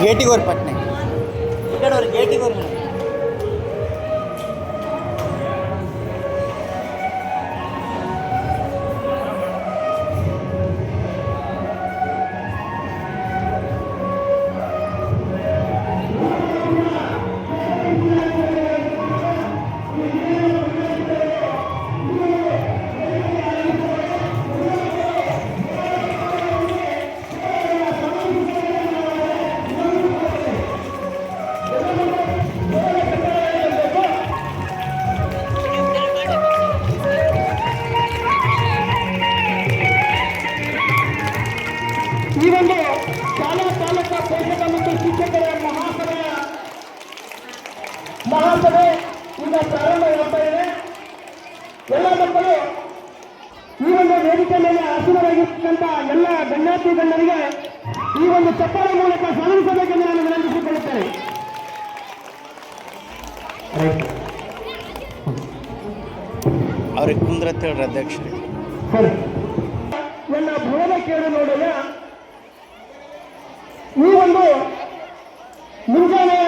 ಗೇಟಿಗೋರ್ ಪಟ್ನೆ ಈ ಕಡೆ ಅವ್ರು ಗೇಟಿಗೋರ್ ಈ ಒಂದು ಶಾಲಾ ಪಾಲಕ ಪೋಷಕ ಮತ್ತು ಶಿಕ್ಷಕರ ಮಹಾಸಭೆ ಈಗ ಪ್ರಾರಂಭವಾಗ್ತಾ ಇದೆ. ಎಲ್ಲ ಮಕ್ಕಳು ಈ ಒಂದು ವೇದಿಕೆ ಮೇಲೆ ಆಸೀನರಾಗಿರ್ತಕ್ಕಂಥ ಎಲ್ಲ ಗಣ್ಯಾತಿ ಗಣ್ಯರಿಗೆ ಈ ಒಂದು ಚಪ್ಪಾಳೆ ಮೂಲಕ ಸ್ವಾಗತಿಸಬೇಕೆಂದು ನಾನು ವಿನಂತಿಸಿಕೊಳ್ಳುತ್ತೇನೆ. ಅವ್ರಿಗೆ ಕುಂದ್ರತ್ತೆ ಹೇಳ್ರಿ ಅಧ್ಯಕ್ಷರೇ. ಸರಿ, ನನ್ನ ಭವನ ಕೇಳಿ ನೋಡೋಣ. ಈ ಒಂದು ಮುಂಜಾನೆಯ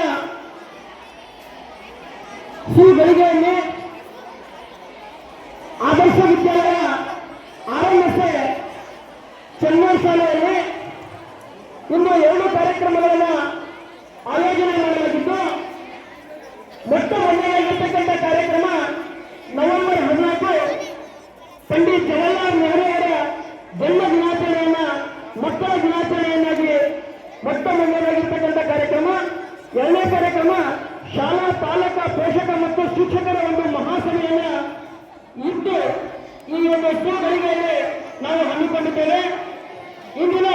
ಈ ಗಳಿಗೆಯಲ್ಲಿ ಆದರ್ಶ ವಿದ್ಯಾಲಯ ಆರ್ಎಂಎಸ್ಎ ಚೆನ್ನೈ ಶಾಲೆಯಲ್ಲಿ ಇಂದು 2 ಕಾರ್ಯಕ್ರಮಗಳನ್ನು ಆಯೋಜನೆ ಮಾಡಲಾಗಿದ್ದು, ಮೊಟ್ಟ ಮೊದಲಾಗಿರ್ತಕ್ಕಂಥ ಕಾರ್ಯಕ್ರಮ ನವೆಂಬರ್ 14 ಪಂಡಿತ್ ಜವಾಹರ್ಲಾಲ್ ನೆಹರು ಅವರ ಜನ್ಮ ದಿನಾಚರಣೆಯನ್ನ ಮಕ್ಕಳ ದಿನಾಚರಣೆಯನ್ನಾಗಿ ಮೊಟ್ಟ ಮೊದಲಾಗಿರ್ತಕ್ಕಂಥ ಕಾರ್ಯಕ್ರಮ. 2ನೇ ಕಾರ್ಯಕ್ರಮ ಶಾಲಾ ಪಾಲಕ ಪೋಷಕ ಮತ್ತು ಶಿಕ್ಷಕರ ಒಂದು ಮಹಾಸಭೆಯನ್ನ ಇದ್ದು ಈ ಒಂದು ಗಳಿಗೆಯಲ್ಲಿ ನಾವು ಹಮ್ಮಿಕೊಂಡಿದ್ದೇವೆ. ಇಂದಿನ